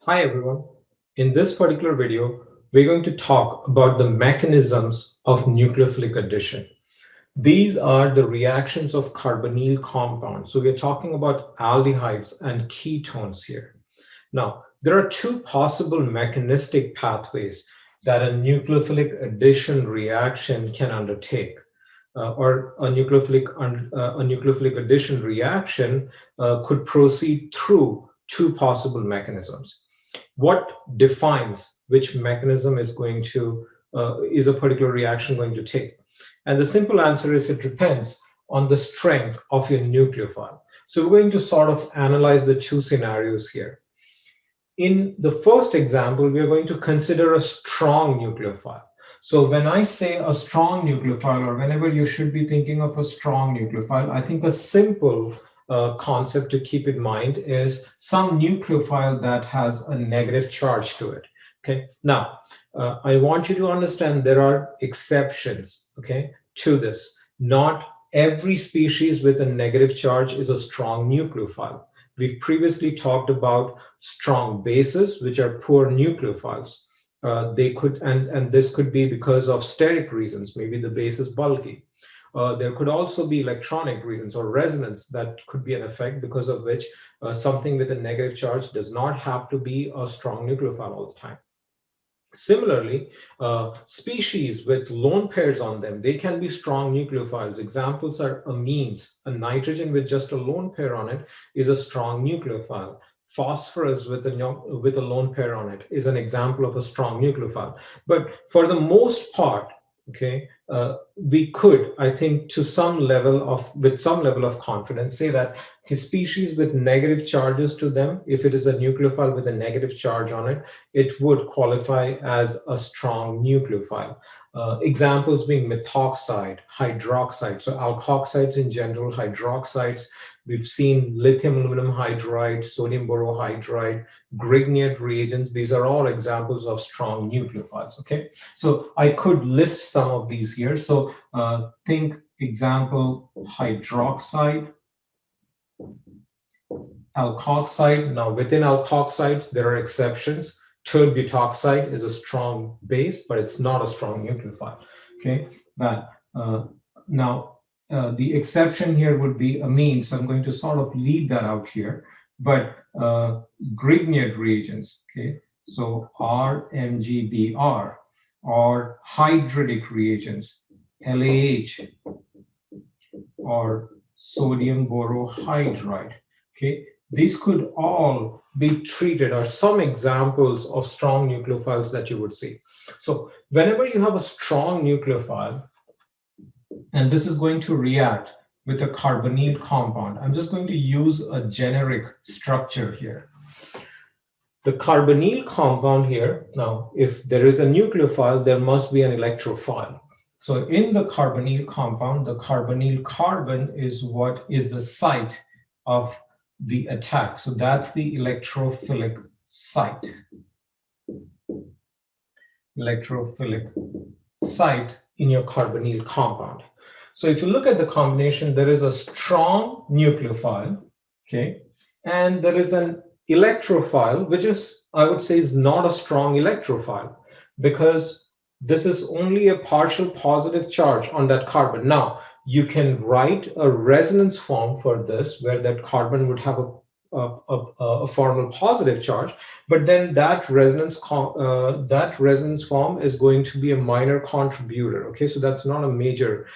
Hi everyone. In this particular video, we're going to talk about the mechanisms of nucleophilic addition. These are the reactions of carbonyl compounds. So we're talking about aldehydes and ketones here. Now, there are two possible mechanistic pathways that a nucleophilic addition reaction can undertake. Or a nucleophilic addition reaction could proceed through two possible mechanisms. What defines which mechanism is a particular reaction going to take? And the simple answer is it depends on the strength of your nucleophile. So we're going to sort of analyze the two scenarios here. In the first example, we are going to consider a strong nucleophile. So when I say a strong nucleophile, or whenever you should be thinking of a strong nucleophile, I think a simple concept to keep in mind is some nucleophile that has a negative charge to it. Okay. Now, I want you to understand there are exceptions, okay, to this. Not every species with a negative charge is a strong nucleophile. We've previously talked about strong bases, which are poor nucleophiles. They could, and this could be because of steric reasons. Maybe the base is bulky. There could also be electronic reasons or resonance that could be an effect because of which something with a negative charge does not have to be a strong nucleophile all the time. Similarly, species with lone pairs on them, they can be strong nucleophiles. Examples are amines. A nitrogen with just a lone pair on it is a strong nucleophile. Phosphorus with a lone pair on it is an example of a strong nucleophile. But for the most part, okay, we could, I think, with some level of confidence, say that species with negative charges to them, if it is a nucleophile with a negative charge on it, it would qualify as a strong nucleophile. Examples being methoxide, hydroxide. So alkoxides in general, hydroxides. We've seen lithium aluminum hydride, sodium borohydride, Grignard reagents. These are all examples of strong nucleophiles. Okay, so I could list some of these here. So think example hydroxide, alkoxide. Now within alkoxides, there are exceptions. Tert-butoxide is a strong base, but it's not a strong nucleophile. Okay, but the exception here would be amine. So I'm going to sort of leave that out here. But Grignard reagents, okay, so RMGBr, or hydridic reagents, LAH, or sodium borohydride, okay, these could all be treated, or some examples of strong nucleophiles that you would see. So whenever you have a strong nucleophile, and this is going to react with a carbonyl compound, I'm just going to use a generic structure here. The carbonyl compound here, now, if there is a nucleophile, there must be an electrophile. So in the carbonyl compound, the carbonyl carbon is what is the site of the attack. So that's the electrophilic site. Electrophilic site in your carbonyl compound. So if you look at the combination, there is a strong nucleophile, okay, and there is an electrophile, which is, I would say, is not a strong electrophile because this is only a partial positive charge on that carbon. Now, you can write a resonance form for this where that carbon would have a formal positive charge, but then that resonance form is going to be a minor contributor. Okay, so that's not a major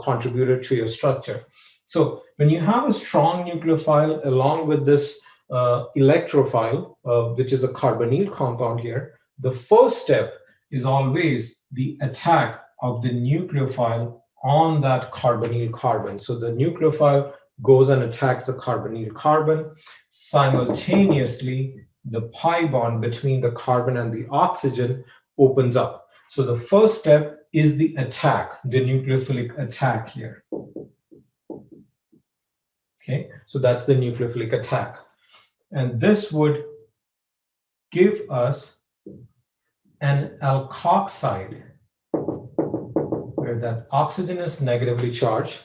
contributor to your structure. So when you have a strong nucleophile along with this electrophile, which is a carbonyl compound here, the first step is always the attack of the nucleophile on that carbonyl carbon. So the nucleophile goes and attacks the carbonyl carbon. Simultaneously, the pi bond between the carbon and the oxygen opens up. So the first step is the attack, the nucleophilic attack here. Okay, so that's the nucleophilic attack. And this would give us an alkoxide where that oxygen is negatively charged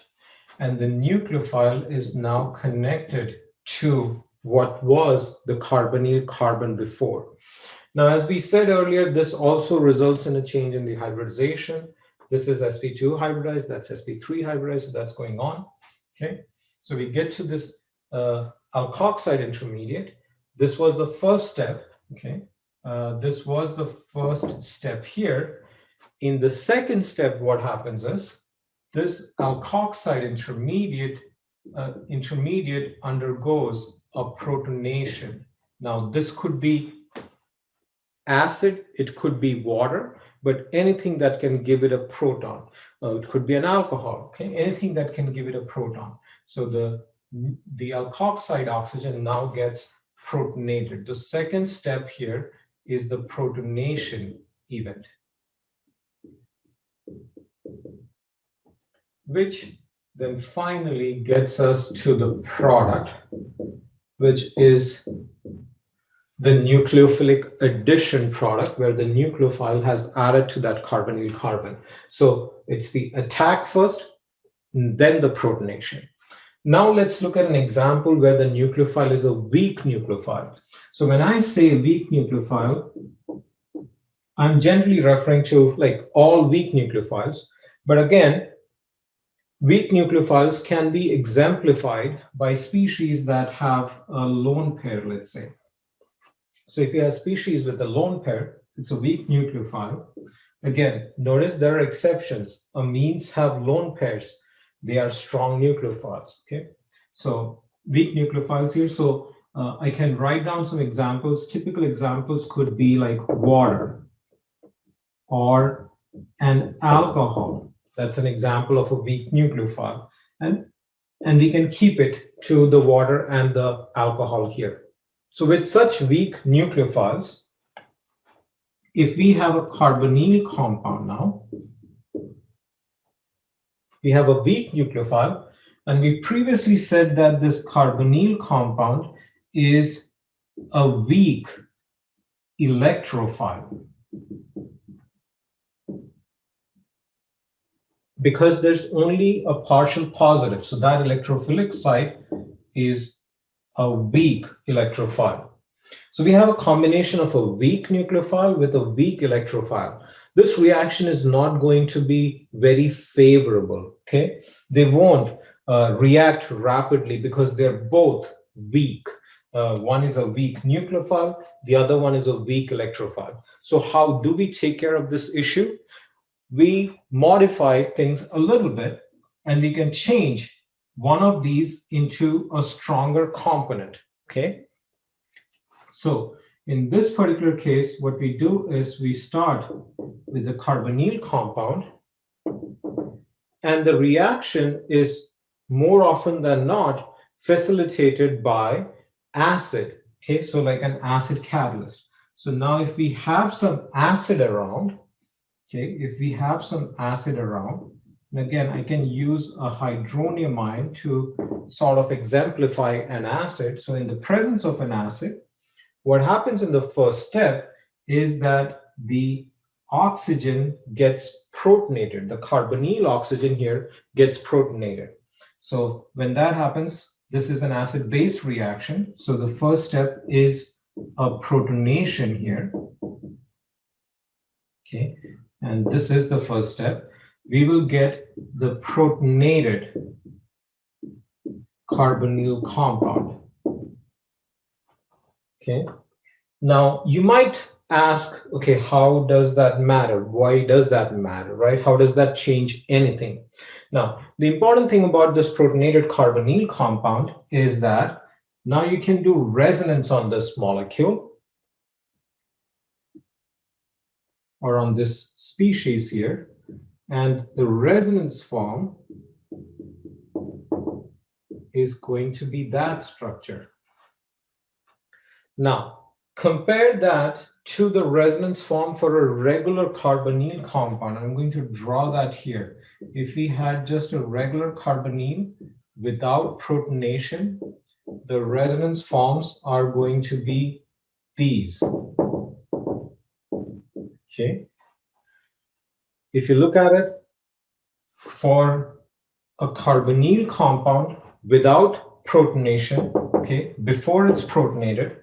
and the nucleophile is now connected to what was the carbonyl carbon before. Now, as we said earlier, this also results in a change in the hybridization. This is sp2 hybridized, that's sp3 hybridized, so that's going on. Okay, so we get to this alkoxide intermediate. This was the first step. Okay, this was the first step here. In the second step, what happens is this alkoxide intermediate undergoes a protonation. Now, this could be acid, it could be water, but anything that can give it a proton. It could be an alcohol, okay? Anything that can give it a proton. So the alkoxide oxygen now gets protonated. The second step here is the protonation event, which then finally gets us to the product, which is the nucleophilic addition product, where the nucleophile has added to that carbonyl carbon. So it's the attack first, then the protonation. Now let's look at an example where the nucleophile is a weak nucleophile. So when I say weak nucleophile, I'm generally referring to like all weak nucleophiles. But again, weak nucleophiles can be exemplified by species that have a lone pair, let's say. So if you have species with a lone pair, it's a weak nucleophile. Again, notice there are exceptions. Amines have lone pairs. They are strong nucleophiles, okay? So weak nucleophiles here. So I can write down some examples. Typical examples could be like water or an alcohol. That's an example of a weak nucleophile. And we can keep it to the water and the alcohol here. So with such weak nucleophiles, if we have a carbonyl compound now, we have a weak nucleophile, and we previously said that this carbonyl compound is a weak electrophile because there's only a partial positive. So that electrophilic site is a weak electrophile. So we have a combination of a weak nucleophile with a weak electrophile. This reaction is not going to be very favorable, okay? They won't react rapidly because they're both weak. One is a weak nucleophile, the other one is a weak electrophile. So how do we take care of this issue? We modify things a little bit, and we can change one of these into a stronger component, okay? So in this particular case, what we do is we start with the carbonyl compound, and the reaction is more often than not facilitated by acid, okay? So like an acid catalyst. So now if we have some acid around, okay, if we have some acid around, and again, I can use a hydronium ion to sort of exemplify an acid. So in the presence of an acid, what happens in the first step is that the oxygen gets protonated. The carbonyl oxygen here gets protonated. So when that happens, this is an acid-base reaction. So the first step is a protonation here. Okay, and this is the first step. We will get the protonated carbonyl compound. Okay, now you might ask, okay, how does that matter? Why does that matter, right? How does that change anything? Now, the important thing about this protonated carbonyl compound is that now you can do resonance on this molecule or on this species here, and the resonance form is going to be that structure. Now, compare that to the resonance form for a regular carbonyl compound. I'm going to draw that here. If we had just a regular carbonyl without protonation, the resonance forms are going to be these. Okay. If you look at it, for a carbonyl compound without protonation, okay, before it's protonated,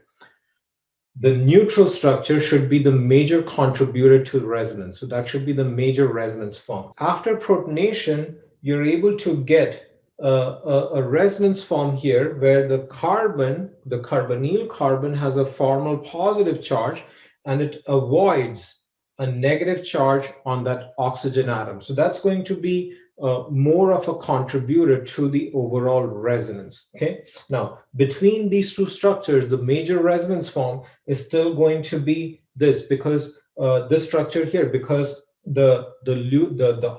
the neutral structure should be the major contributor to resonance. So that should be the major resonance form. After protonation, you're able to get a resonance form here where the carbon, the carbonyl carbon, has a formal positive charge and it avoids a negative charge on that oxygen atom. So that's going to be more of a contributor to the overall resonance. Okay. Now, between these two structures, the major resonance form is still going to be this, because this structure here, because the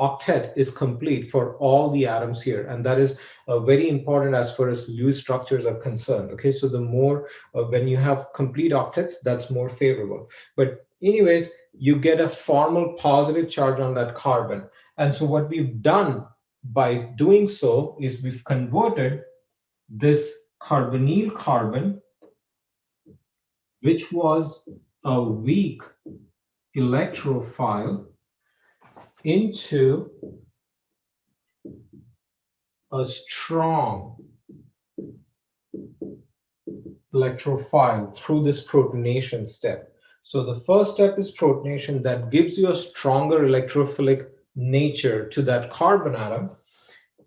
octet is complete for all the atoms here, and that is very important as far as Lewis structures are concerned. Okay, so the more when you have complete octets, that's more favorable. But anyways, you get a formal positive charge on that carbon. And so what we've done by doing so is we've converted this carbonyl carbon, which was a weak electrophile, into a strong electrophile through this protonation step. So the first step is protonation, that gives you a stronger electrophilic nature to that carbon atom.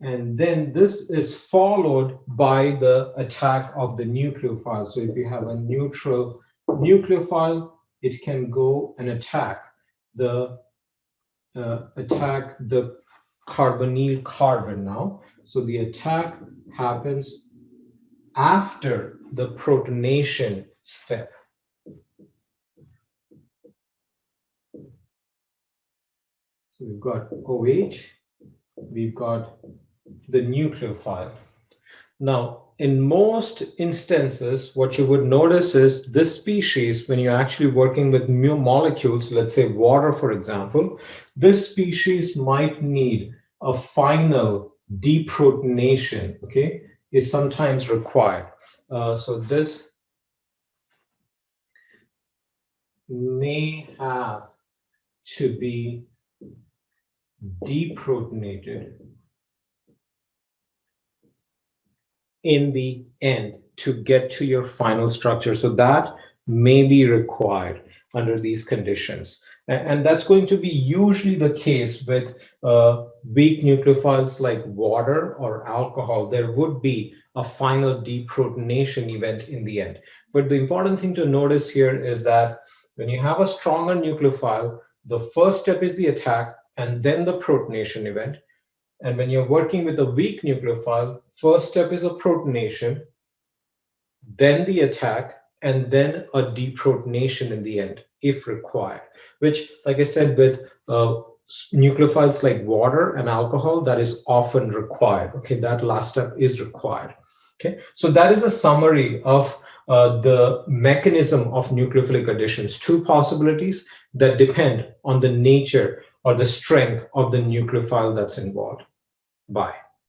And then this is followed by the attack of the nucleophile. So if you have a neutral nucleophile, it can go and attack the carbonyl carbon now. So the attack happens after the protonation step. So we've got OH, we've got the nucleophile. Now, in most instances, what you would notice is this species, when you're actually working with mu molecules, let's say water, for example, this species might need a final deprotonation, okay, is sometimes required. So this may have to be deprotonated in the end to get to your final structure. So that may be required under these conditions. And that's going to be usually the case with weak nucleophiles like water or alcohol. There would be a final deprotonation event in the end. But the important thing to notice here is that when you have a stronger nucleophile, the first step is the attack and then the protonation event. And when you're working with a weak nucleophile, first step is a protonation, then the attack, and then a deprotonation in the end, if required. Which, like I said, with nucleophiles like water and alcohol, that is often required. Okay, that last step is required. Okay, so that is a summary of the mechanism of nucleophilic additions. Two possibilities that depend on the nature or the strength of the nucleophile that's involved. Bye.